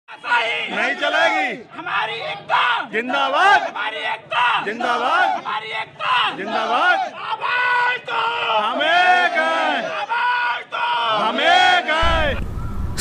नहीं चलेगी हमारी एकता जिंदाबाद, हमारी एकता जिंदाबाद, हमारी एकता जिंदाबाद। आवाज दो हमें गए, आवाज दो हमें गए।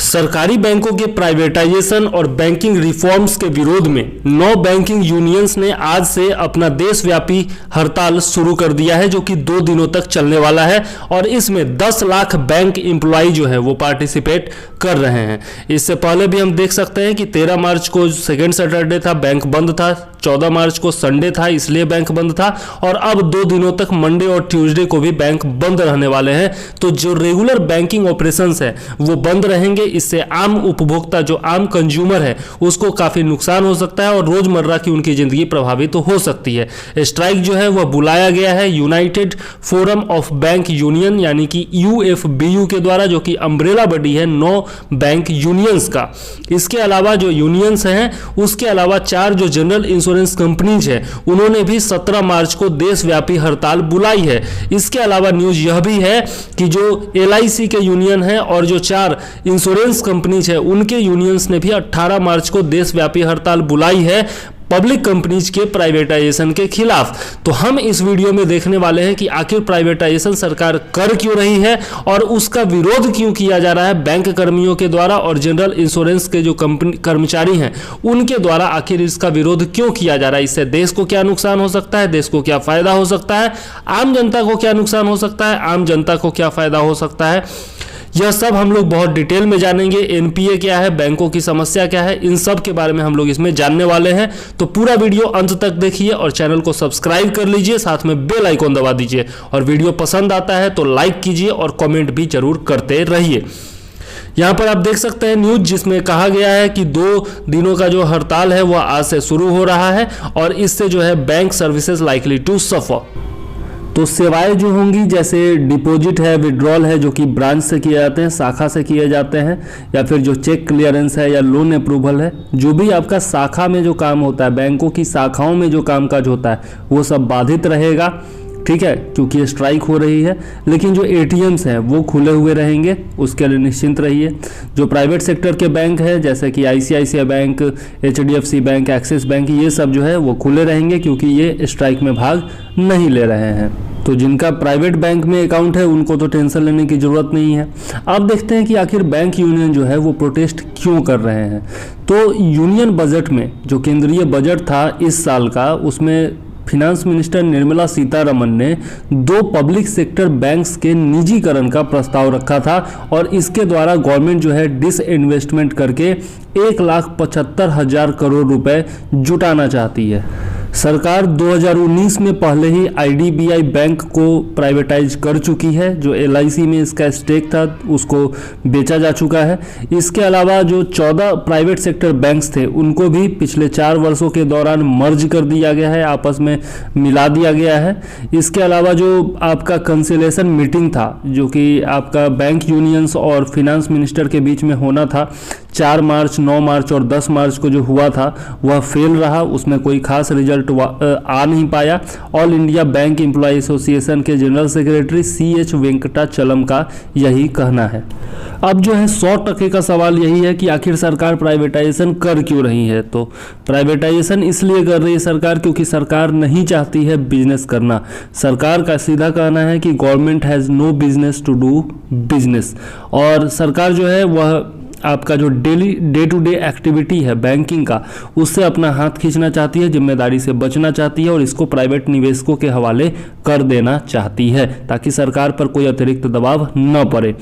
सरकारी बैंकों के प्राइवेटाइजेशन और बैंकिंग रिफॉर्म्स के विरोध में 9 बैंकिंग यूनियंस ने आज से अपना देशव्यापी हड़ताल शुरू कर दिया है, जो कि 2 दिनों तक चलने वाला है और इसमें 10 लाख बैंक एम्प्लॉय जो है वो पार्टिसिपेट कर रहे हैं। इससे पहले भी हम देख सकते हैं कि 13 मार्च को सेकेंड सैटरडे था, बैंक बंद था, 14 मार्च को संडे था इसलिए बैंक बंद था और अब 2 दिनों तक मंडे और ट्यूसडे को भी बैंक बंद रहने वाले हैं। तो जो रेगुलर बैंकिंग ऑपरेशंस है वो बंद रहेंगे। इससे आम उपभोक्ता जो आम कंज्यूमर है उसको काफ़ी नुकसान हो सकता है और रोज़मर्रा की उनकी ज़िंदगी प्रभावित तो हो सकती है। स्ट्राइक जो है वह बुलाया गया है United forum of bank union यानी कि UFBU के द्वारा, जो कि अम्ब्रेला बॉडी है 9 बैंक यूनियंस का। इसके अलावा जो यूनियंस हैं उसके अलावा 4 जो जनरल इंश्योरेंस कंपनीज है उन्होंने भी 17 मार्च को देशव्यापी हड़ताल बुलाई है। इसके अलावा न्यूज़ यह भी है कि जो LIC के यूनियन है और जो 4 इंश्योरेंस कंपनीज है उनके यूनियंस ने भी 18 मार्च को देशव्यापी हड़ताल बुलाई है पब्लिक कंपनीज के प्राइवेटाइजेशन के खिलाफ। तो हम इस वीडियो में देखने वाले हैं कि आखिर प्राइवेटाइजेशन सरकार कर क्यों रही है और उसका विरोध क्यों किया जा रहा है बैंक कर्मियों के द्वारा और जनरल इंश्योरेंस के जो कर्मचारी हैं उनके द्वारा। आखिर इसका विरोध क्यों किया जा रहा है, इससे देश को क्या नुकसान हो सकता है, देश को क्या फायदा हो सकता है, आम जनता को क्या नुकसान हो सकता है, आम जनता को क्या फायदा हो सकता है, यह सब हम लोग बहुत डिटेल में जानेंगे। NPA क्या है, बैंकों की समस्या क्या है, इन सब के बारे में हम लोग इसमें जानने वाले हैं। तो पूरा वीडियो अंत तक देखिए और चैनल को सब्सक्राइब कर लीजिए, साथ में बेल आइकॉन दबा दीजिए और वीडियो पसंद आता है तो लाइक कीजिए और कमेंट भी जरूर करते रहिए। यहाँ पर आप देख सकते हैं न्यूज़ जिसमें कहा गया है कि 2 दिनों का जो हड़ताल है वह आज से शुरू हो रहा है और इससे जो है bank services likely to suffer. तो सेवाएं जो होंगी जैसे डिपॉजिट है, विड्रॉल है जो कि ब्रांच से किए जाते हैं, शाखा से किए जाते हैं, या फिर जो चेक क्लियरेंस है या लोन अप्रूवल है, जो भी आपका शाखा में जो काम होता है, बैंकों की शाखाओं में जो कामकाज होता है वो सब बाधित रहेगा। ठीक है, क्योंकि स्ट्राइक हो रही है। लेकिन जो ATMs हैं वो खुले हुए रहेंगे, उसके लिए निश्चिंत रहिए। जो प्राइवेट सेक्टर के बैंक है जैसे कि ICICI bank, HDFC bank, axis bank, ये सब जो है वो खुले रहेंगे क्योंकि ये स्ट्राइक में भाग नहीं ले रहे हैं। तो जिनका प्राइवेट बैंक में अकाउंट है उनको तो टेंशन लेने की ज़रूरत नहीं है। अब देखते हैं कि आखिर बैंक यूनियन जो है वो प्रोटेस्ट क्यों कर रहे हैं। तो यूनियन बजट में जो केंद्रीय बजट था इस साल का, उसमें फिनांस मिनिस्टर निर्मला सीतारमण ने 2 पब्लिक सेक्टर बैंक्स के निजीकरण का प्रस्ताव रखा था और इसके द्वारा गवर्नमेंट जो है डिसइन्वेस्टमेंट करके 1,75,000 करोड़ रुपए जुटाना चाहती है। सरकार 2019 में पहले ही IDBI बैंक को प्राइवेटाइज कर चुकी है। जो LIC में इसका स्टेक था उसको बेचा जा चुका है। इसके अलावा जो 14 प्राइवेट सेक्टर बैंक्स थे उनको भी पिछले 4 वर्षों के दौरान मर्ज कर दिया गया है, आपस में मिला दिया गया है। इसके अलावा जो आपका कंसिलेशन मीटिंग था जो कि आपका बैंक यूनियंस और फिनांस मिनिस्टर के बीच में होना था, 4 मार्च, 9 मार्च और 10 मार्च को जो हुआ था वह फेल रहा, उसमें कोई खास रिजल्ट आ नहीं पाया। All India bank employ association के जनरल सेक्रेटरी CH वेंकटाचलम का यही कहना है। अब जो है 100% का सवाल यही है कि आखिर सरकार प्राइवेटाइजेशन कर क्यों रही है। तो प्राइवेटाइजेशन इसलिए कर रही है सरकार क्योंकि सरकार नहीं चाहती है बिजनेस करना। सरकार का सीधा कहना है कि government has no business to do business, और सरकार जो है वह आपका जो डे टू डे एक्टिविटी है बैंकिंग का उससे अपना हाथ खींचना चाहती है, जिम्मेदारी से बचना चाहती है और इसको प्राइवेट निवेशकों के हवाले कर देना चाहती है ताकि सरकार पर कोई अतिरिक्त दबाव न पड़े।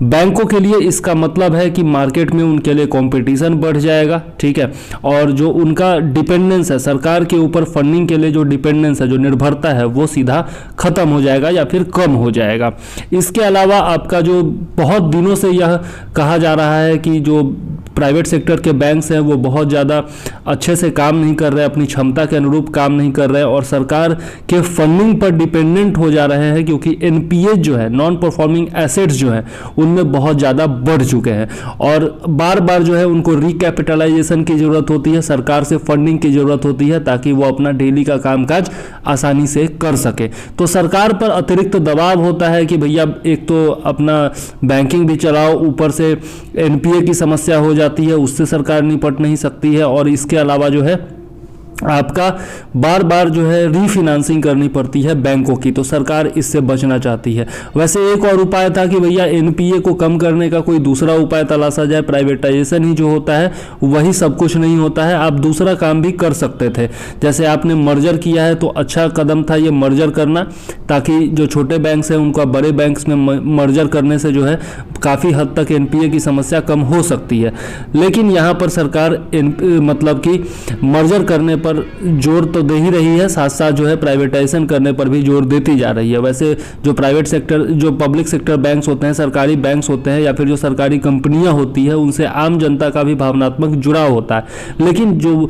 बैंकों के लिए इसका मतलब है कि मार्केट में उनके लिए कंपटीशन बढ़ जाएगा। ठीक है, और जो उनका डिपेंडेंस है सरकार के ऊपर, फंडिंग के लिए जो डिपेंडेंस है, जो निर्भरता है, वो सीधा खत्म हो जाएगा या फिर कम हो जाएगा। इसके अलावा आपका जो बहुत दिनों से यह कहा जा रहा है कि जो प्राइवेट सेक्टर के बैंक्स हैं वो बहुत ज़्यादा अच्छे से काम नहीं कर रहे, अपनी क्षमता के अनुरूप काम नहीं कर रहे और सरकार के फंडिंग पर डिपेंडेंट हो जा रहे हैं क्योंकि NPA जो है, नॉन परफॉर्मिंग एसेट्स जो है, उनमें बहुत ज़्यादा बढ़ चुके हैं और बार बार जो है उनको रिकैपिटलाइजेशन की ज़रूरत होती है, सरकार से फंडिंग की ज़रूरत होती है ताकि वो अपना डेली का कामकाज आसानी से कर सके। तो सरकार पर अतिरिक्त दबाव होता है कि भैया एक तो अपना बैंकिंग भी चलाओ, ऊपर से NPA की समस्या हो जाती जाती है, उससे सरकार निपट नहीं सकती है। और इसके अलावा जो है आपका बार बार जो है रीफाइनेंसिंग करनी पड़ती है बैंकों की, तो सरकार इससे बचना चाहती है। वैसे एक और उपाय था कि भैया एनपीए को कम करने का कोई दूसरा उपाय तलाशा जाए, प्राइवेटाइजेशन ही जो होता है वही सब कुछ नहीं होता है, आप दूसरा काम भी कर सकते थे। जैसे आपने मर्जर किया है तो अच्छा कदम था ये मर्जर करना, ताकि जो छोटे बैंक्स हैं उनको बड़े बैंक्स में मर्जर करने से जो है काफ़ी हद तक एनपीए की समस्या कम हो सकती है। लेकिन यहाँ पर सरकार मतलब कि मर्जर करने पर जोर तो दे ही रही है, साथ साथ जो है प्राइवेटाइजेशन करने पर भी जोर देती जा रही है। वैसे जो प्राइवेट सेक्टर, जो पब्लिक सेक्टर बैंक्स होते हैं, सरकारी बैंक्स होते हैं या फिर जो सरकारी कंपनियां होती है, उनसे आम जनता का भी भावनात्मक जुड़ाव होता है। लेकिन जो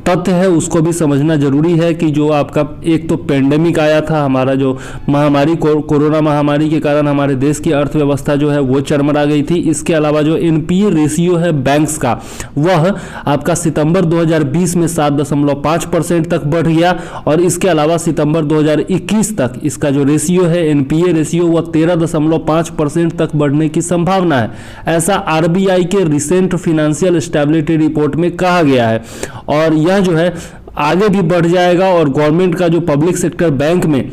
तथ्य है उसको भी समझना जरूरी है कि जो आपका एक तो पेंडेमिक आया था, हमारा जो महामारी कोरोना महामारी के कारण हमारे देश की अर्थव्यवस्था जो है वो चरमरा गई थी। इसके अलावा जो एनपीए रेशियो है बैंक्स का, वह आपका सितंबर 2020 में 7.5% तक बढ़ गया और इसके अलावा सितंबर 2021 तक इसका जो रेशियो है एनपीए रेशियो वह 13.5% तक बढ़ने की संभावना है, ऐसा आरबीआई के रिसेंट फाइनेंशियल स्टेबिलिटी रिपोर्ट में कहा गया है। और यह जो है आगे भी बढ़ जाएगा और गवर्नमेंट का जो पब्लिक सेक्टर बैंक में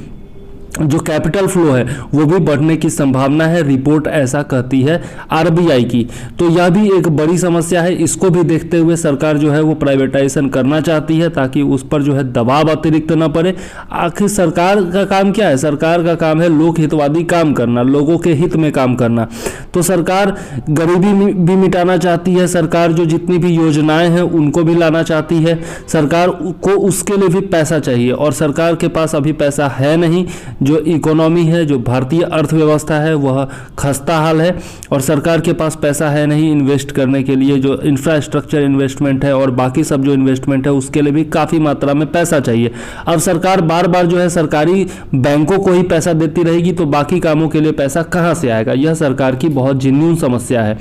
जो कैपिटल फ्लो है वो भी बढ़ने की संभावना है, रिपोर्ट ऐसा कहती है आरबीआई की। तो यह भी एक बड़ी समस्या है, इसको भी देखते हुए सरकार जो है वो प्राइवेटाइजेशन करना चाहती है ताकि उस पर जो है दबाव अतिरिक्त न पड़े। आखिर सरकार का काम क्या है? सरकार का काम है लोक हितवादी काम करना, लोगों के हित में काम करना। तो सरकार गरीबी भी मिटाना चाहती है, सरकार जो जितनी भी योजनाएं हैं उनको भी लाना चाहती है, सरकार को उसके लिए भी पैसा चाहिए और सरकार के पास अभी पैसा है नहीं। जो इकोनॉमी है, जो भारतीय अर्थव्यवस्था है वह खस्ता हाल है और सरकार के पास पैसा है नहीं इन्वेस्ट करने के लिए, जो इंफ्रास्ट्रक्चर इन्वेस्टमेंट है और बाकी सब जो इन्वेस्टमेंट है उसके लिए भी काफ़ी मात्रा में पैसा चाहिए। अब सरकार बार बार जो है सरकारी बैंकों को ही पैसा देती रहेगी तो बाकी कामों के लिए पैसा कहाँ से आएगा? यह सरकार की बहुत जेन्युइन समस्या है।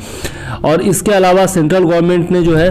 और इसके अलावा सेंट्रल गवर्नमेंट ने जो है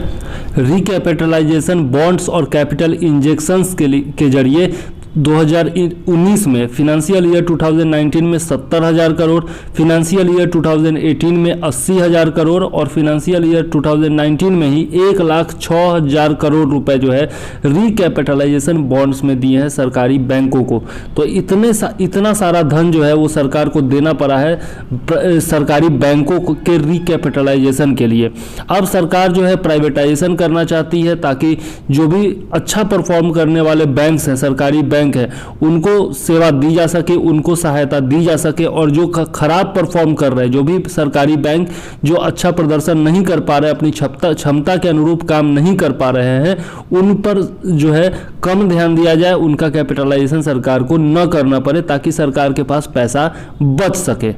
रिकैपिटलाइजेशन बॉन्ड्स और कैपिटल इंजेक्शंस के जरिए 2019 में फिनेंशियल ईयर 2019 में 70,000 करोड़, फिनेंशियल ईयर 2018 में 80,000 करोड़ और फिनेंशियल ईयर 2019 में ही 1,06,000 करोड़ रुपए जो है रिकैपिटलाइजेशन बॉन्ड्स में दिए हैं सरकारी बैंकों को। तो इतना सारा धन जो है वो सरकार को देना पड़ा है सरकारी बैंकों के रिकैपिटलाइजेशन के लिए। अब सरकार जो है प्राइवेटाइजेशन करना चाहती है ताकि जो भी अच्छा परफॉर्म करने वाले बैंक्स हैं, सरकारी बैंक है, उनको सेवा दी जा सके, उनको सहायता दी जा सके और जो खराब परफॉर्म कर रहे हैं, जो भी सरकारी बैंक जो अच्छा प्रदर्शन नहीं कर पा रहे, अपनी क्षमता के अनुरूप काम नहीं कर पा रहे हैं, उन पर जो है कम ध्यान दिया जाए, उनका कैपिटलाइजेशन सरकार को न करना पड़े ताकि सरकार के पास पैसा बच सके।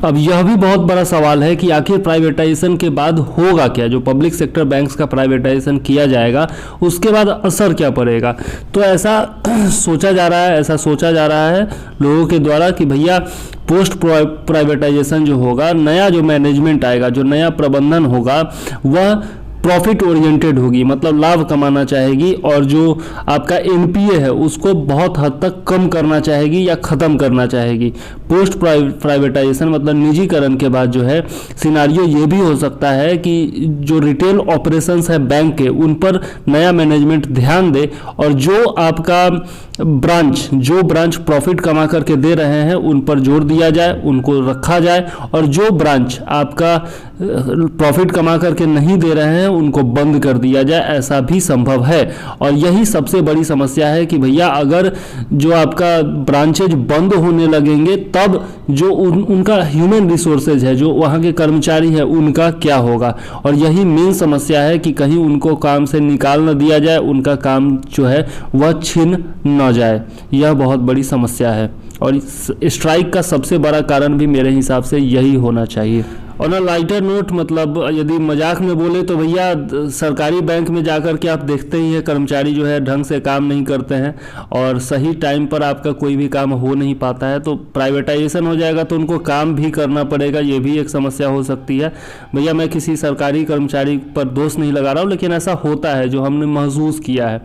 अब यह भी बहुत बड़ा सवाल है कि आखिर प्राइवेटाइजेशन के बाद होगा क्या? जो पब्लिक सेक्टर बैंक्स का प्राइवेटाइजेशन किया जाएगा उसके बाद असर क्या पड़ेगा? तो ऐसा सोचा जा रहा है लोगों के द्वारा कि भैया पोस्ट प्राइवेटाइजेशन जो होगा, नया जो मैनेजमेंट आएगा, जो नया प्रबंधन होगा वह प्रॉफिट ओरिएंटेड होगी, मतलब लाभ कमाना चाहेगी और जो आपका एनपीए है उसको बहुत हद तक कम करना चाहेगी या ख़त्म करना चाहेगी। पोस्ट प्राइवेटाइजेशन मतलब निजीकरण के बाद जो है सिनारियो ये भी हो सकता है कि जो रिटेल ऑपरेशंस है बैंक के उन पर नया मैनेजमेंट ध्यान दे और जो आपका ब्रांच प्रॉफिट कमा करके दे रहे हैं उन पर जोर दिया जाए, उनको रखा जाए और जो ब्रांच आपका प्रॉफिट कमा करके नहीं दे रहे हैं उनको बंद कर दिया जाए, ऐसा भी संभव है। और यही सबसे बड़ी समस्या है कि भैया अगर जो आपका ब्रांचेज बंद होने लगेंगे तब जो उनका ह्यूमन रिसोर्सेज है, जो वहाँ के कर्मचारी हैं, उनका क्या होगा? और यही मेन समस्या है कि कहीं उनको काम से निकाल न दिया जाए, उनका काम जो है वह छीन न जाए। यह बहुत बड़ी समस्या है और स्ट्राइक का सबसे बड़ा कारण भी मेरे हिसाब से यही होना चाहिए। और ना लाइटर नोट, मतलब यदि मजाक में बोले तो भैया सरकारी बैंक में जाकर के आप देखते ही हैं कर्मचारी जो है ढंग से काम नहीं करते हैं और सही टाइम पर आपका कोई भी काम हो नहीं पाता है। तो प्राइवेटाइजेशन हो जाएगा तो उनको काम भी करना पड़ेगा, ये भी एक समस्या हो सकती है। भैया मैं किसी सरकारी कर्मचारी पर दोष नहीं लगा रहा हूँ, लेकिन ऐसा होता है जो हमने महसूस किया है।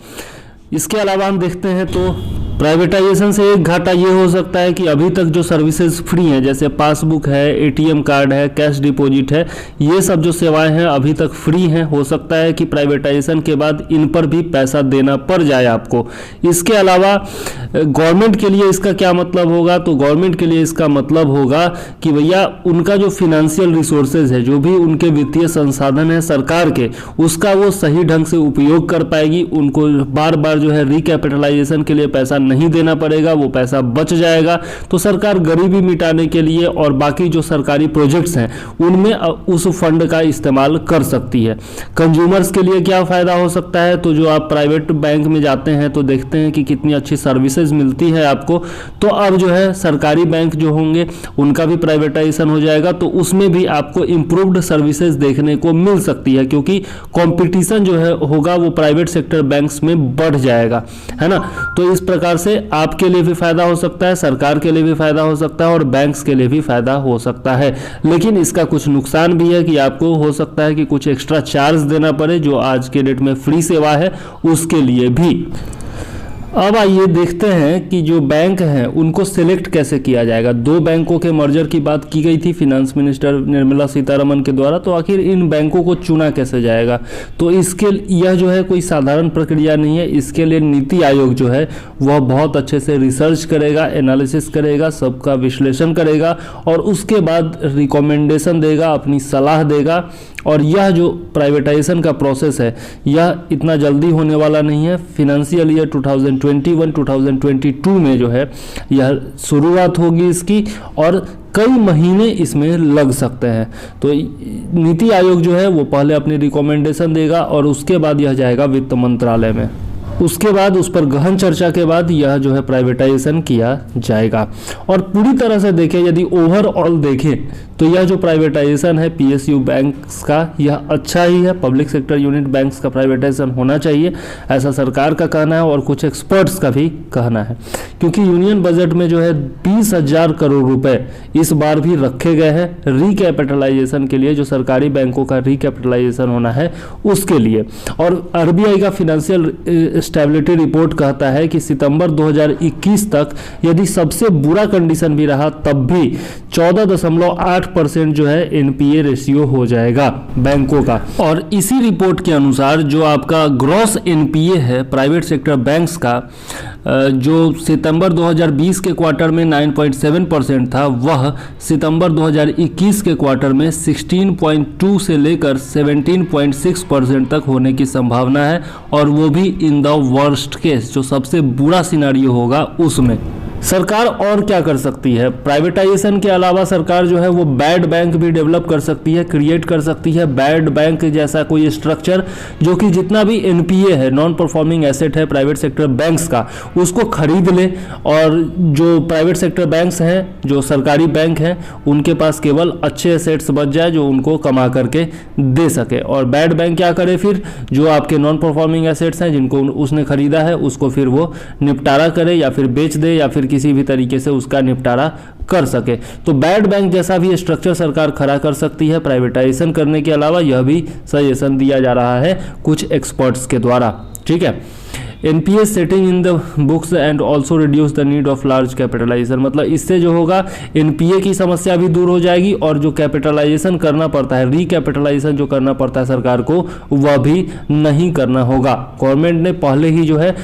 इसके अलावा हम देखते हैं तो प्राइवेटाइजेशन से एक घाटा ये हो सकता है कि अभी तक जो सर्विसेज फ्री हैं, जैसे पासबुक है, एटीएम कार्ड है, कैश डिपॉजिट है, ये सब जो सेवाएं हैं अभी तक फ्री हैं। हो सकता है कि प्राइवेटाइजेशन के बाद इन पर भी पैसा देना पड़ जाए आपको। इसके अलावा गवर्नमेंट के लिए इसका क्या मतलब होगा, तो गवर्नमेंट के लिए इसका मतलब होगा कि भैया उनका जो फिनेंशियल रिसोर्सेज है, जो भी उनके वित्तीय संसाधन है सरकार के, उसका वो सही ढंग से उपयोग कर पाएगी। उनको बार बार जो है रिकैपिटलाइजेशन के लिए पैसा नहीं देना पड़ेगा, वो पैसा बच जाएगा। तो सरकार गरीबी मिटाने के लिए और बाकी जो सरकारी प्रोजेक्ट्स हैं उनमें उस फंड का इस्तेमाल कर सकती है। कंज्यूमर्स के लिए क्या फ़ायदा हो सकता है, तो जो आप प्राइवेट बैंक में जाते हैं तो देखते हैं कि कितनी अच्छी सर्विसेज मिलती है आपको। तो अब जो है सरकारी बैंक जो होंगे उनका भी प्राइवेटाइजेशन हो जाएगा, तो उसमें भी आपको इम्प्रूव्ड सर्विसेज देखने को मिल सकती है, क्योंकि कंपटीशन जो है होगा वो प्राइवेट सेक्टर बैंक्स में बढ़ जाएगा, है ना। तो इस प्रकार से आपके लिए भी फायदा हो सकता है, सरकार के लिए भी फायदा हो सकता है और बैंक्स के लिए भी फायदा हो सकता है। लेकिन इसका कुछ नुकसान भी है कि आपको हो सकता है कि कुछ एक्स्ट्रा चार्ज देना पड़े, जो आज के डेट में फ्री सेवा है उसके लिए भी। अब आइए देखते हैं कि जो बैंक हैं उनको सिलेक्ट कैसे किया जाएगा। दो बैंकों के मर्जर की बात की गई थी फिनेंस मिनिस्टर निर्मला सीतारमण के द्वारा, तो आखिर इन बैंकों को चुना कैसे जाएगा, तो इसके यह जो है कोई साधारण प्रक्रिया नहीं है। इसके लिए नीति आयोग जो है वह बहुत अच्छे से रिसर्च करेगा, एनालिसिस करेगा, सबका विश्लेषण करेगा और उसके बाद रिकमेंडेशन देगा, अपनी सलाह देगा। और यह जो प्राइवेटाइजेशन का प्रोसेस है यह इतना जल्दी होने वाला नहीं है। फिनेंशियल ईयर 2021-2022 में जो है यह शुरुआत होगी इसकी और कई महीने इसमें लग सकते हैं। तो नीति आयोग जो है वो पहले अपनी रिकमेंडेशन देगा और उसके बाद यह जाएगा वित्त मंत्रालय में। उसके बाद उस पर गहन चर्चा के बाद यह जो है प्राइवेटाइजेशन किया जाएगा। और पूरी तरह से देखें, यदि ओवरऑल देखें तो यह जो प्राइवेटाइजेशन है पीएसयू बैंक्स का यह अच्छा ही है। पब्लिक सेक्टर यूनिट बैंक्स का प्राइवेटाइजेशन होना चाहिए, ऐसा सरकार का कहना है और कुछ एक्सपर्ट्स का भी कहना है, क्योंकि यूनियन बजट में जो है 20,000 करोड़ रुपए इस बार भी रखे गए हैं रिकैपिटलाइजेशन के लिए, जो सरकारी बैंकों का रिकैपिटलाइजेशन होना है उसके लिए। और आरबीआई का फाइनेंशियल स्टेबिलिटी रिपोर्ट कहता है कि सितंबर 2021 तक यदि सबसे बुरा कंडीशन भी रहा तब भी 14.8% जो है एनपीए रेशियो हो जाएगा बैंकों का। और इसी रिपोर्ट के अनुसार जो आपका ग्रॉस एनपीए है प्राइवेट सेक्टर बैंक्स का, जो सितंबर 2020 के क्वार्टर में 9.7% था, वह सितंबर 2021 के क्वार्टर में 16.2 से लेकर 17.6% तक होने की संभावना है, और वो भी इन द वर्स्ट केस, जो सबसे बुरा सिनारियो होगा उसमें। सरकार और क्या कर सकती है? प्राइवेटाइजेशन के अलावा सरकार जो है वो बैड बैंक भी डेवलप कर सकती है, क्रिएट कर सकती है। बैड बैंक जैसा कोई स्ट्रक्चर जो कि जितना भी एनपीए है, नॉन परफॉर्मिंग एसेट है प्राइवेट सेक्टर बैंक्स का, उसको खरीद ले और जो प्राइवेट सेक्टर बैंक्स हैं, जो सरकारी बैंक हैं, उनके पास केवल अच्छे एसेट्स बच जाए जो उनको कमा करके दे सके। और बैड बैंक क्या करे फिर? जो आपके नॉन परफॉर्मिंग एसेट्स हैं जिनको उसने खरीदा है उसको फिर वो निपटारा करे या फिर बेच दे या फिर किसी भी तरीके से उसका निपटारा कर सके। तो बैड बैंक जैसा भी स्ट्रक्चर सरकार खड़ा कर सकती है प्राइवेटाइजेशन करने के अलावा, यह भी सजेशन दिया जा रहा है कुछ एक्सपर्ट्स के द्वारा। ठीक है, NPA setting in the books and also reduce the need of large capitalisation, मतलब इससे जो होगा एनपीए की समस्या भी दूर हो जाएगी और जो कैपिटलाइजेशन करना पड़ता है, रिकैपिटलाइजेशन जो करना पड़ता है सरकार को, वह भी नहीं करना होगा। गवर्नमेंट ने पहले ही जो है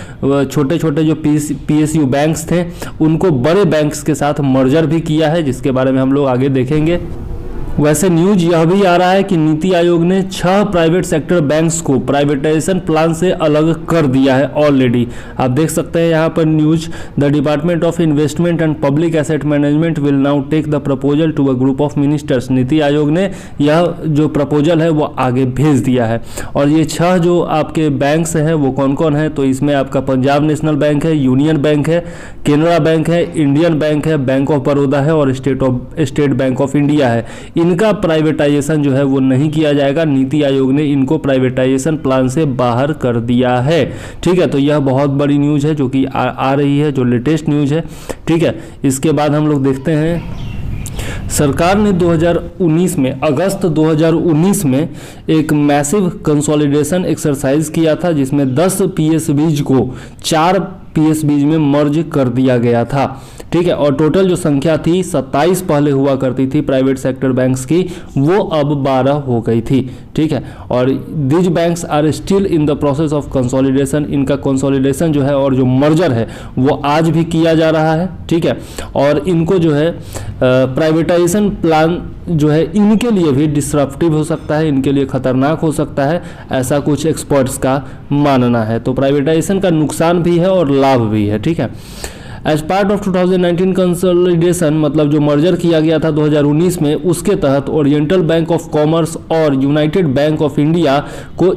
छोटे छोटे जो पीएसयू बैंक्स थे उनको बड़े बैंक्स के साथ मर्जर भी किया है, जिसके बारे में हम लोग आगे देखेंगे। वैसे न्यूज यह भी आ रहा है कि नीति आयोग ने 6 प्राइवेट सेक्टर बैंक्स को प्राइवेटाइजेशन प्लान से अलग कर दिया है ऑलरेडी। आप देख सकते हैं यहाँ पर news, the department of investment and public asset management will now take the proposal to a group of ministers. NITI Aayog ने यह जो प्रपोजल है वो आगे भेज दिया है। और ये 6 जो आपके बैंक्स हैं वो कौन कौन है? तो इसमें आपका पंजाब नेशनल बैंक है, यूनियन बैंक है, केनरा बैंक है, इंडियन बैंक है, बैंक ऑफ बड़ौदा है और स्टेट बैंक ऑफ इंडिया है। इनका प्राइवेटाइजेशन जो है वो नहीं किया जाएगा। नीति आयोग ने इनको प्राइवेटाइजेशन प्लान से बाहर कर दिया है। ठीक है, तो यह बहुत बड़ी न्यूज़ है जो कि आ रही है, जो लेटेस्ट न्यूज़ है। ठीक है, इसके बाद हम लोग देखते हैं सरकार ने 2019 में, अगस्त 2019 में एक मैसिव कंसोलिडेशन एक्सरसाइज किया था जिसमें 10 पीएसबीज को 4 पीएसबी में मर्ज कर दिया गया था। ठीक है, और टोटल जो संख्या थी 27 पहले हुआ करती थी प्राइवेट सेक्टर बैंक्स की, वो अब 12 हो गई थी। ठीक है, और these banks are still in the process of consolidation, इनका कंसोलिडेशन जो है और जो मर्जर है वो आज भी किया जा रहा है। ठीक है, और इनको जो है प्राइवेटाइजेशन प्लान जो है इनके लिए भी डिस्रप्टिव हो सकता है, इनके लिए खतरनाक हो सकता है, ऐसा कुछ एक्सपर्ट्स का मानना है। तो प्राइवेटाइजेशन का नुकसान भी है और लाभ भी है। ठीक है, एज पार्ट ऑफ 2019 कंसोलिडेशन, मतलब जो मर्जर किया गया था 2019 में, उसके तहत ओरिएंटल बैंक ऑफ कॉमर्स और यूनाइटेड बैंक ऑफ इंडिया को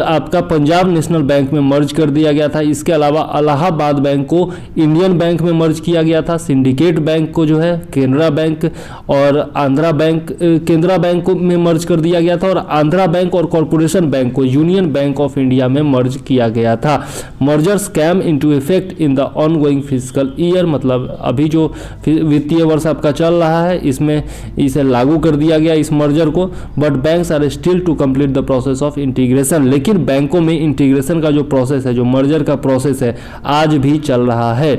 आपका पंजाब नेशनल बैंक में मर्ज कर दिया गया था। इसके अलावा इलाहाबाद बैंक को इंडियन बैंक में मर्ज किया गया था, सिंडिकेट बैंक को जो है केनरा बैंक और आंध्रा बैंक केनरा बैंक में मर्ज कर दिया गया था, और आंध्रा बैंक और कॉरपोरेशन बैंक को यूनियन बैंक ऑफ इंडिया में मर्ज किया गया था। Mergers came into effect in the ongoing physical year, मतलब अभी जो वित्तीय वर्ष आपका चल रहा है इसमें इसे लागू कर दिया गया इस मर्जर को। But banks are still to complete the process of integration, लेकिन बैंकों में इंटीग्रेशन का जो प्रोसेस है, जो मर्जर का प्रोसेस है, आज भी चल रहा है।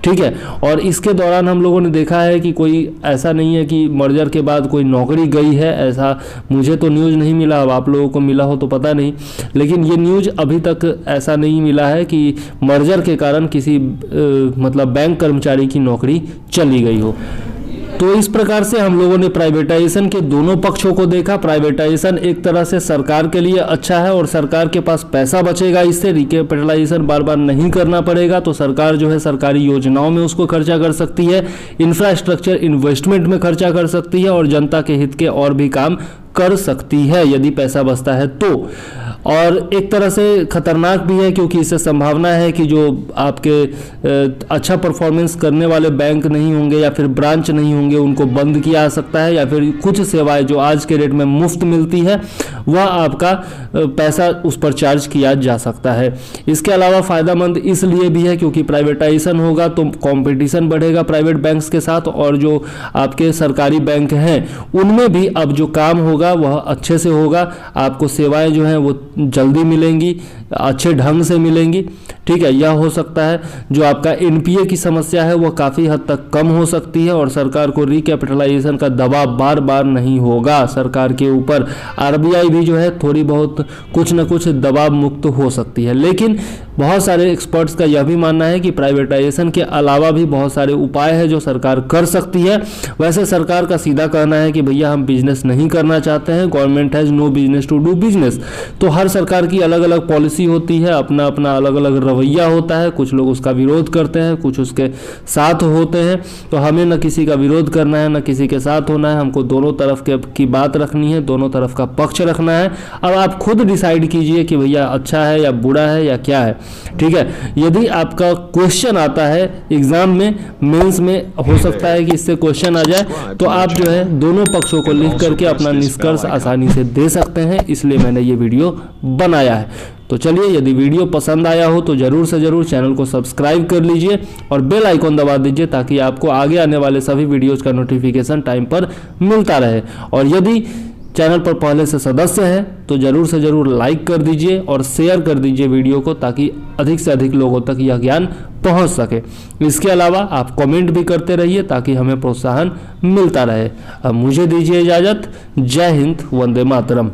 ठीक है, और इसके दौरान हम लोगों ने देखा है कि कोई ऐसा नहीं है कि मर्जर के बाद कोई नौकरी गई है, ऐसा मुझे तो न्यूज़ नहीं मिला, अब आप लोगों को मिला हो तो पता नहीं, लेकिन ये न्यूज़ अभी तक ऐसा नहीं मिला है कि मर्जर के कारण किसी मतलब बैंक कर्मचारी की नौकरी चली गई हो। तो इस प्रकार से हम लोगों ने प्राइवेटाइजेशन के दोनों पक्षों को देखा। प्राइवेटाइजेशन एक तरह से सरकार के लिए अच्छा है और सरकार के पास पैसा बचेगा, इससे रिकैपिटलाइजेशन बार बार नहीं करना पड़ेगा, तो सरकार जो है सरकारी योजनाओं में उसको खर्चा कर सकती है, इंफ्रास्ट्रक्चर इन्वेस्टमेंट में खर्चा कर सकती है और जनता के हित के और भी काम कर सकती है यदि पैसा बचता है तो। और एक तरह से खतरनाक भी है क्योंकि इससे संभावना है कि जो आपके अच्छा परफॉर्मेंस करने वाले बैंक नहीं होंगे या फिर ब्रांच नहीं होंगे उनको बंद किया जा सकता है, या फिर कुछ सेवाएं जो आज के रेट में मुफ्त मिलती है वह आपका पैसा उस पर चार्ज किया जा सकता है। इसके अलावा फ़ायदेमंद इसलिए भी है क्योंकि प्राइवेटाइजेशन होगा तो कंपटीशन बढ़ेगा प्राइवेट बैंक्स के साथ, और जो आपके सरकारी बैंक हैं उनमें भी अब जो काम होगा वह अच्छे से होगा, आपको सेवाएं जो हैं वो जल्दी मिलेंगी, अच्छे ढंग से मिलेंगी। ठीक है, यह हो सकता है जो आपका एनपीए की समस्या है वह काफ़ी हद तक कम हो सकती है और सरकार को रिकैपिटलाइजेशन का दबाव बार बार नहीं होगा सरकार के ऊपर। आरबीआई भी जो है थोड़ी बहुत कुछ न कुछ दबाव मुक्त हो सकती है, लेकिन बहुत सारे एक्सपर्ट्स का यह भी मानना है कि प्राइवेटाइजेशन के अलावा भी बहुत सारे उपाय हैं जो सरकार कर सकती है। वैसे सरकार का सीधा कहना है कि भैया हम बिजनेस नहीं करना चाहते हैं, government has no business to do business. तो हर सरकार की अलग अलग पॉलिसी होती है, अपना अपना अलग अलग रवैया होता है, कुछ लोग उसका विरोध करते हैं, कुछ उसके साथ होते हैं। तो हमें न किसी का विरोध करना है न किसी के साथ होना है, हमको दोनों तरफ की बात रखनी है, दोनों तरफ का पक्ष रखना है। अब आप खुद डिसाइड कीजिए कि भैया अच्छा है या बुरा है या क्या है। ठीक है, यदि आपका क्वेश्चन आता है एग्जाम में, मेंस में हो सकता है कि इससे क्वेश्चन आ जाए, तो आप जो है दोनों पक्षों को लिख करके अपना निष्कर्ष आसानी से दे सकते हैं, इसलिए मैंने ये वीडियो बनाया है। तो चलिए, यदि वीडियो पसंद आया हो तो ज़रूर से ज़रूर चैनल को सब्सक्राइब कर लीजिए और बेल आइकॉन दबा दीजिए ताकि आपको आगे आने वाले सभी वीडियोज़ का नोटिफिकेशन टाइम पर मिलता रहे। और यदि चैनल पर पहले से सदस्य हैं तो ज़रूर से ज़रूर लाइक कर दीजिए और शेयर कर दीजिए वीडियो को ताकि अधिक से अधिक लोगों तक यह ज्ञान पहुंच सके। इसके अलावा आप कमेंट भी करते रहिए ताकि हमें प्रोत्साहन मिलता रहे। अब मुझे दीजिए इजाज़त। जय हिंद, वंदे मातरम।